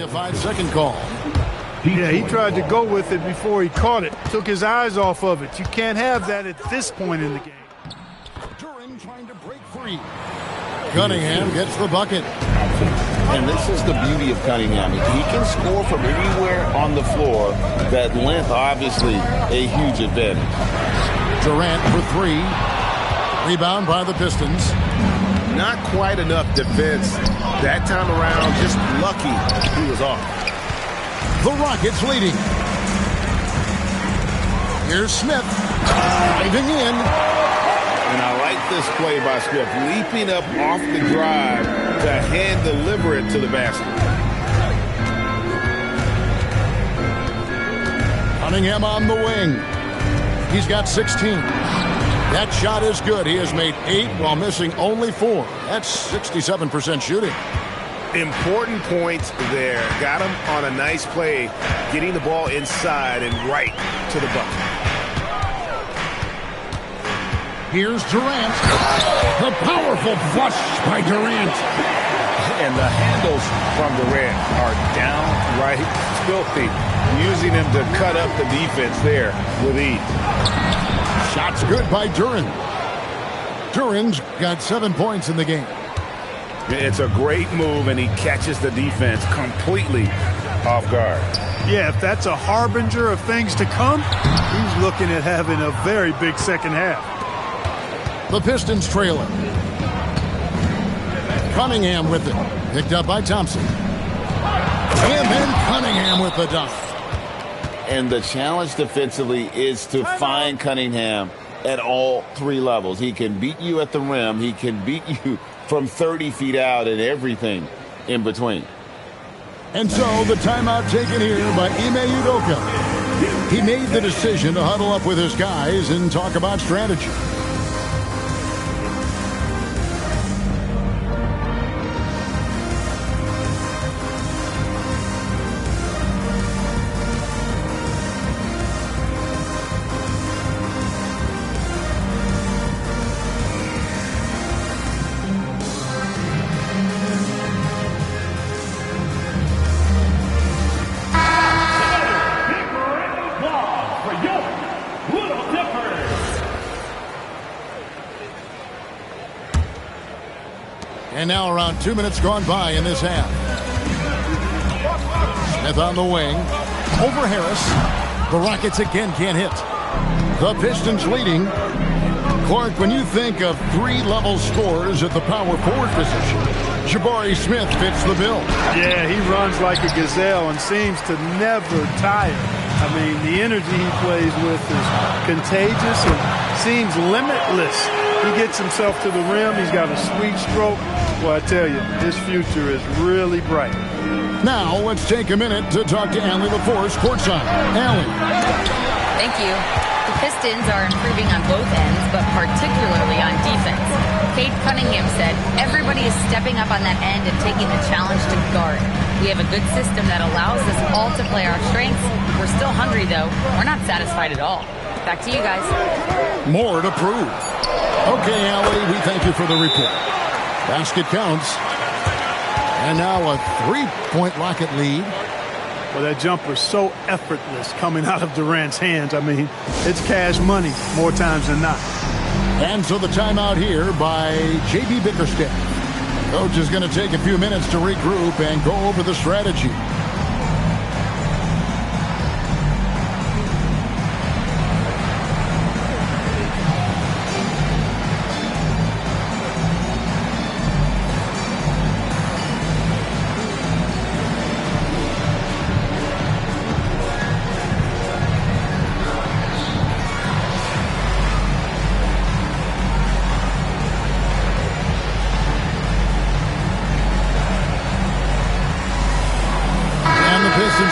a 5-second call. Yeah, he tried to go with it before he caught it. Took his eyes off of it. You can't have that at this point in the game. Duren trying to break free. Cunningham gets the bucket. And this is the beauty of Cunningham. He can score from anywhere on the floor. That length, obviously, a huge advantage. Durant for three. Rebound by the Pistons. Not quite enough defense that time around. Just lucky he was off. The Rockets leading. Here's Smith. Diving in. And I like this play by Smith. Leaping up off the drive to hand deliver it to the basket. Cunningham on the wing. He's got 16. That shot is good. He has made 8 while missing only 4. That's 67% shooting. Important points there. Got him on a nice play, getting the ball inside and right to the bucket. Here's Durant. The powerful flush by Durant. And the handles from Durant are downright filthy, using him to cut up the defense there with ease. Shot's good by Duren. Duren's got 7 points in the game. It's a great move, and he catches the defense completely off guard. Yeah, if that's a harbinger of things to come, he's looking at having a very big second half. The Pistons trailing. Cunningham with it. Picked up by Thompson. And then Cunningham with the dunk. And the challenge defensively is to find Cunningham at all 3 levels. He can beat you at the rim. He can beat you from 30 feet out and everything in between. And so the timeout taken here by Ime Udoka. He made the decision to huddle up with his guys and talk about strategy. And now around 2 minutes gone by in this half. Smith on the wing. Over Harris. The Rockets again can't hit. The Pistons leading. Clark, when you think of 3-level scorers at the power forward position, Jabari Smith fits the bill. Yeah, he runs like a gazelle and seems to never tire. I mean, the energy he plays with is contagious and seems limitless. He gets himself to the rim. He's got a sweet stroke. Well, I tell you, his future is really bright. Now, let's take a minute to talk to Allie LaForce courtside. Allie. Thank you. The Pistons are improving on both ends, but particularly on defense. Cade Cunningham said, everybody is stepping up on that end and taking the challenge to guard. We have a good system that allows us all to play our strengths. We're still hungry, though. We're not satisfied at all. Back to you guys. More to prove. Okay, Allie, we thank you for the report. Basket counts. And now a 3-point Rocket lead. Well, that jumper's so effortless coming out of Durant's hands. I mean, it's cash money more times than not. And so the timeout here by J.B. Bickerstaff. Coach is going to take a few minutes to regroup and go over the strategy.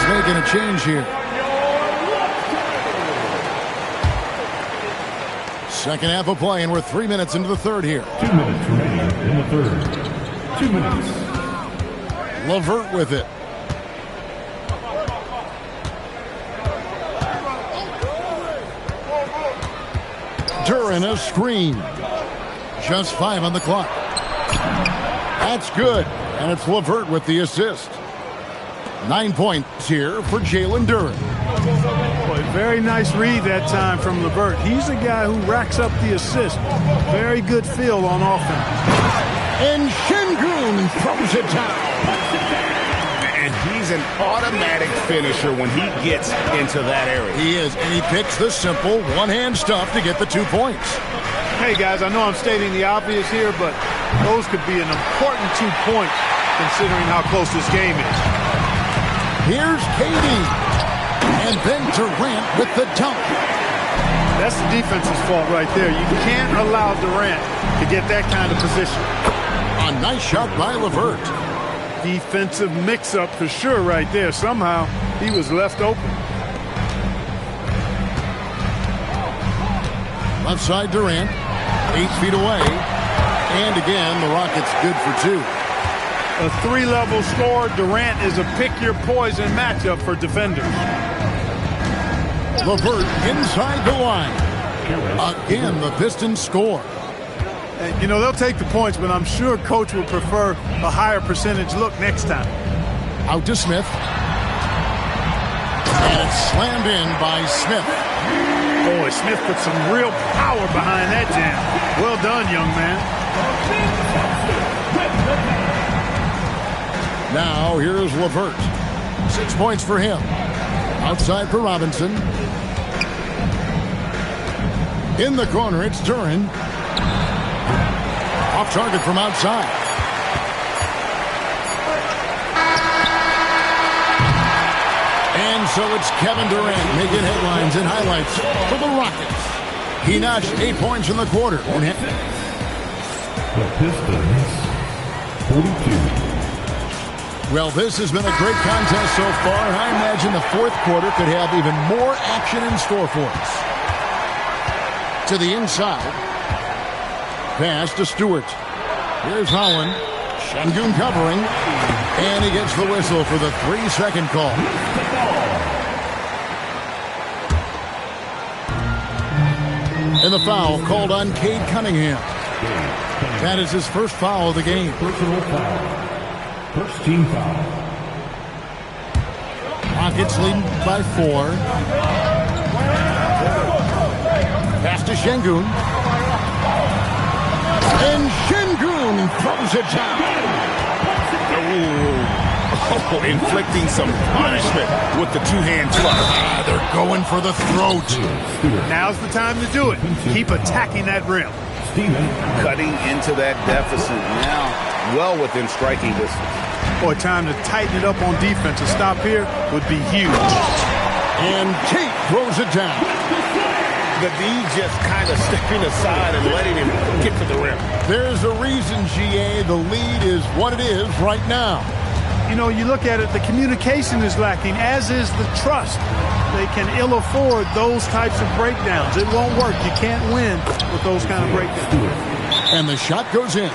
Making a change here. Second half of play, and we're 3 minutes into the third here. 2 minutes remaining in the third. 2 minutes. LeVert with it. Duren a screen. Just 5 on the clock. That's good, and it's LeVert with the assist. 9 points here for Jalen Duren. Boy, very nice read that time from LeVert. He's a guy who racks up the assist. Very good feel on offense. And Şengün throws it down. And he's an automatic finisher when he gets into that area. He is, and he picks the simple one-hand stuff to get the 2 points. Hey, guys, I know I'm stating the obvious here, but those could be an important 2 points considering how close this game is. Here's KD. And then Durant with the dunk. That's the defense's fault right there. You can't allow Durant to get that kind of position. A nice shot by LeVert. Defensive mix-up for sure right there. Somehow he was left open. Left side Durant, 8 feet away. And again, the Rockets good for 2. A 3-level score. Durant is a pick-your-poison matchup for defenders. LeVert inside the line. Again, the Pistons score. And, you know, they'll take the points, but I'm sure Coach would prefer a higher percentage look next time. Out to Smith. And it's slammed in by Smith. Boy, Smith put some real power behind that jam. Well done, young man. Now, here's LeVert. 6 points for him. Outside for Robinson. In the corner, it's Duren. Off target from outside. And so it's Kevin Durant making headlines and highlights for the Rockets. He notched 8 points in the quarter. The Pistons, 42. Well, this has been a great contest so far, and I imagine the fourth quarter could have even more action in store for us. To the inside. Pass to Stewart. Here's Holland. Şengün covering. And he gets the whistle for the 3-second call. And the foul called on Cade Cunningham. That is his first foul of the game. Personal foul. First team foul. Rockets leading by 4. Pass to Şengün. And Şengün throws it down. Oh, inflicting some punishment with the two-hand thrust. They're going for the throat. Now's the time to do it. Keep attacking that rim. Steven. Cutting into that deficit now, well within striking distance. Boy, time to tighten it up on defense. A stop here would be huge. And Tate throws it down. The D just kind of stepping aside and letting him get to the rim. There's a reason, GA, the lead is what it is right now. You know, you look at it, the communication is lacking, as is the trust. They can ill afford those types of breakdowns. It won't work. You can't win with those kind of breakdowns. And the shot goes in.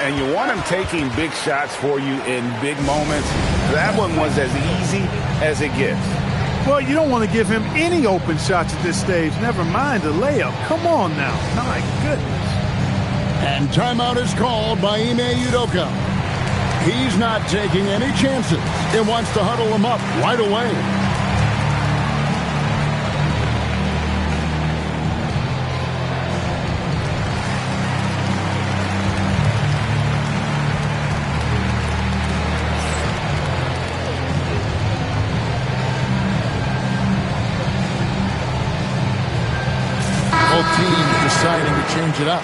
And you want him taking big shots for you in big moments. That one was as easy as it gets. Well, you don't want to give him any open shots at this stage. Never mind a layup. Come on now. My goodness. And timeout is called by Ime Udoka. He's not taking any chances. He wants to huddle him up right away. Both teams deciding to change it up.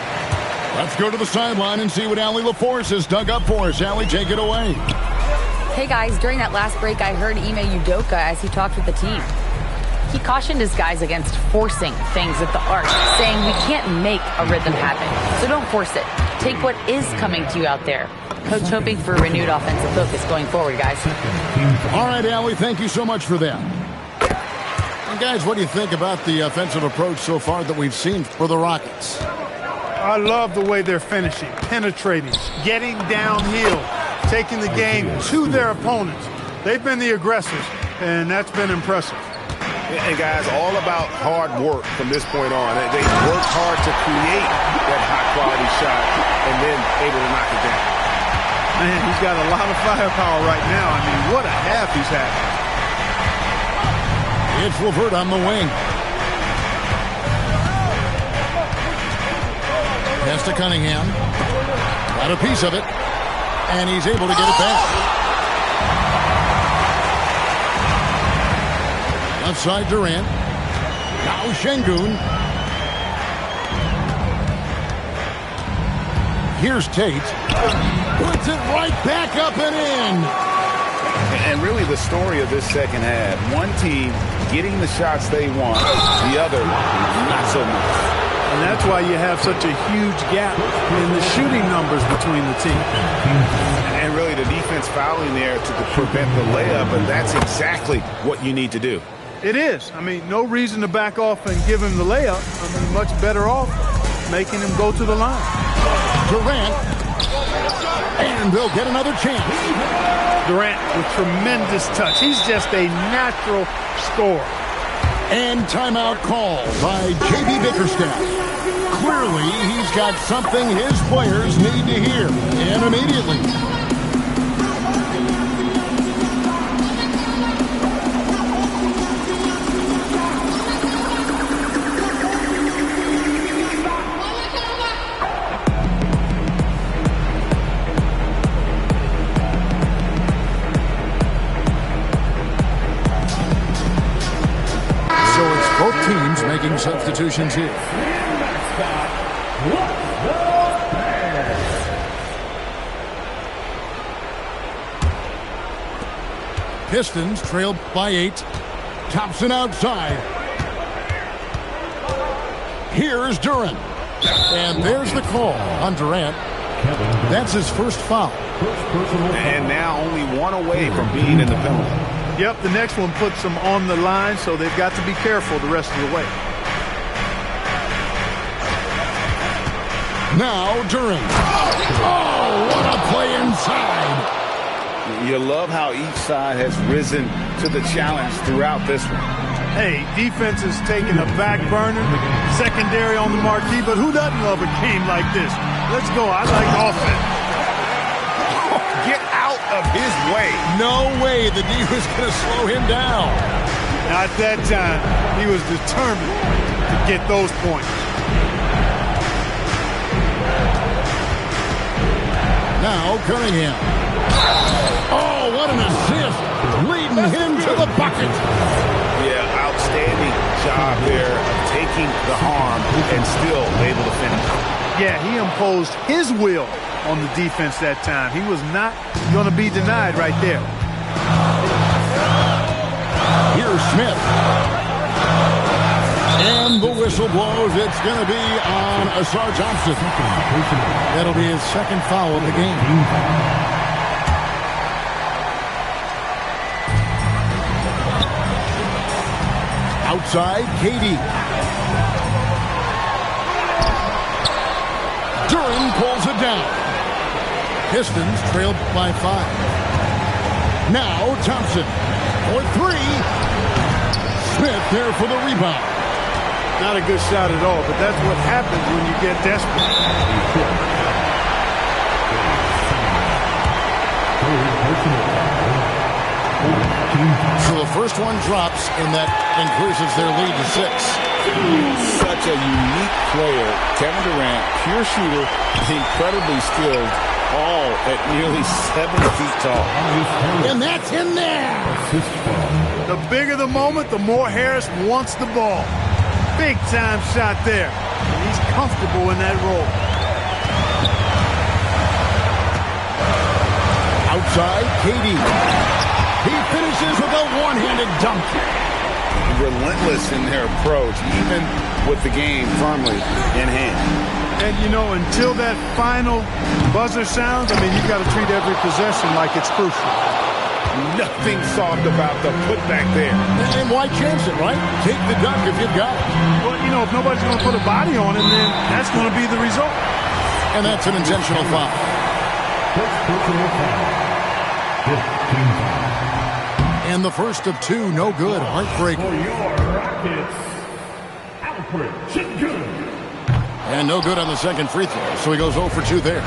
Let's go to the sideline and see what Allie LaForce has dug up for us. Allie, take it away. Hey guys, during that last break, I heard Ime Udoka as he talked with the team. He cautioned his guys against forcing things at the arc, saying we can't make a rhythm happen, so don't force it. Take what is coming to you out there. Coach hoping for renewed offensive focus going forward, guys. All right, Allie, thank you so much for that. And guys, what do you think about the offensive approach so far that we've seen for the Rockets? I love the way they're finishing, penetrating, getting downhill, taking the game to their opponents. They've been the aggressors, and that's been impressive. And guys, all about hard work from this point on. They worked hard to create that high-quality shot and then able to knock it down. Man, he's got a lot of firepower right now. I mean, what a half he's had. It's LeVert on the wing. Pass to Cunningham. Got a piece of it. And he's able to get it back. Outside Durant. Now Şengün. Here's Tate. Puts it right back up and in. And really the story of this second half, one team getting the shots they want, the other not so much. And that's why you have such a huge gap in the shooting numbers between the teams. And really the defense fouling there to prevent the layup, and that's exactly what you need to do. It is. I mean, no reason to back off and give him the layup. I mean, much better off making him go to the line. Durant. And they'll get another chance. Durant with tremendous touch. He's just a natural scorer. And timeout called by J.B. Bickerstaff. Clearly, he's got something his players need to hear. And immediately. Both teams making substitutions here. Pistons trailed by 8. Thompson outside. Here's Durant. And there's the call on Durant. That's his first foul. And now only one away from being in the penalty. Yep, the next one puts them on the line, so they've got to be careful the rest of the way. Now Durant. Oh, what a play inside. You love how each side has risen to the challenge throughout this one. Hey, defense is taking a back burner, secondary on the marquee, but who doesn't love a game like this? Let's go. I like offense. Get out of his way. No way the D was going to slow him down. Not that time. He was determined to get those points. Now Cunningham. Oh, what an assist. Leading him to the bucket. Yeah, outstanding job there of taking the harm and still able to finish. Yeah, he imposed his will on the defense that time. He was not going to be denied right there. Here's Smith. And the whistle blows. It's going to be on Ausar Thompson. That'll be his second foul of the game. Outside, KD. Durant pulls it down. Pistons trailed by 5. Now Thompson for 3. Smith there for the rebound. Not a good shot at all, but that's what happens when you get desperate. So the first one drops, and that increases their lead to 6. Such a unique player. Kevin Durant, pure shooter, incredibly skilled, all at nearly 7 feet tall. And that's in there. The bigger the moment, the more Harris wants the ball. Big time shot there. And he's comfortable in that role. Outside, KD. He finishes with a one-handed dunk. Relentless in their approach, even with the game firmly in hand. And, you know, until that final buzzer sounds, I mean, you've got to treat every possession like it's crucial. Nothing soft about the putback there. And why chance it, right? Take the dunk if you've got it. But, you know, if nobody's going to put a body on him, then that's going to be the result. And that's an intentional foul. And the first of 2, no good. Heartbreaker. And no good on the second free throw. So he goes 0 for 2 there.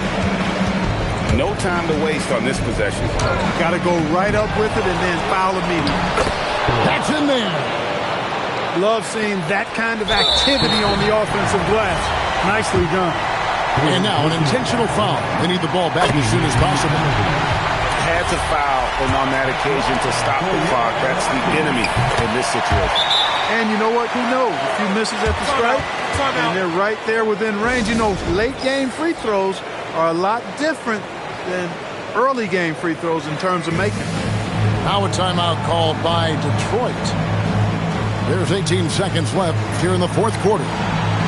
No time to waste on this possession. Got to go right up with it and then foul immediately. That's in there. Love seeing that kind of activity on the offensive glass. Nicely done. And now an intentional foul. They need the ball back as soon as possible. Had to foul, and on that occasion to stop the clock. That's the enemy in this situation. And you know what? Who knows? A few misses at the stripe, and they're right there within range. You know, late game free throws are a lot different than early game free throws in terms of making. Now a timeout called by Detroit. There's 18 seconds left here in the fourth quarter.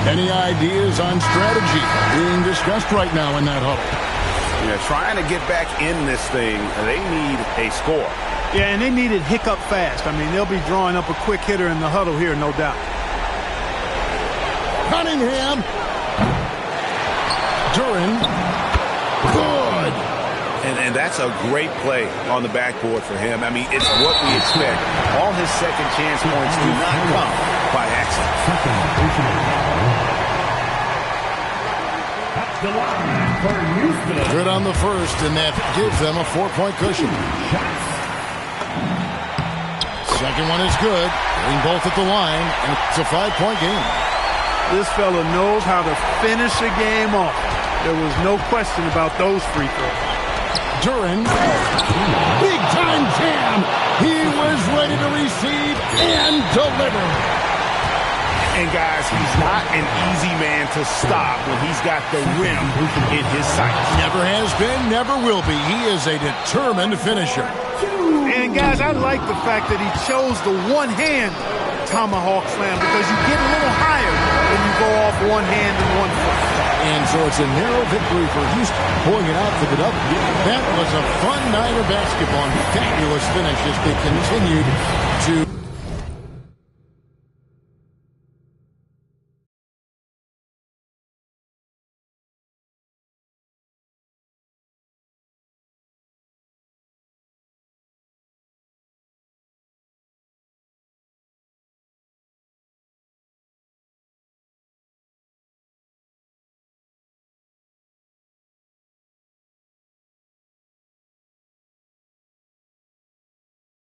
Any ideas on strategy being discussed right now in that huddle? Yeah, trying to get back in this thing, they need a score. Yeah, and they need it hiccup fast. I mean, they'll be drawing up a quick hitter in the huddle here, no doubt. Cunningham. Duren. Good. And that's a great play on the backboard for him. I mean, it's what we expect. All his second chance points do not come by accident. Good on the first, and that gives them a 4-point cushion. Second one is good. Getting both at the line, and it's a 5-point game. This fella knows how to finish a game off. There was no question about those free throws. Duren, big time jam. He was ready to receive and deliver. And guys, he's not an easy man to stop when he's got the rim in his sights. Never has been, never will be. He is a determined finisher. And guys, I like the fact that he chose the one-hand tomahawk slam because you get a little higher when you go off one hand and one foot. And so it's a narrow victory for Houston, pulling it out for the W. That was a fun night of basketball and fabulous finish as they continued to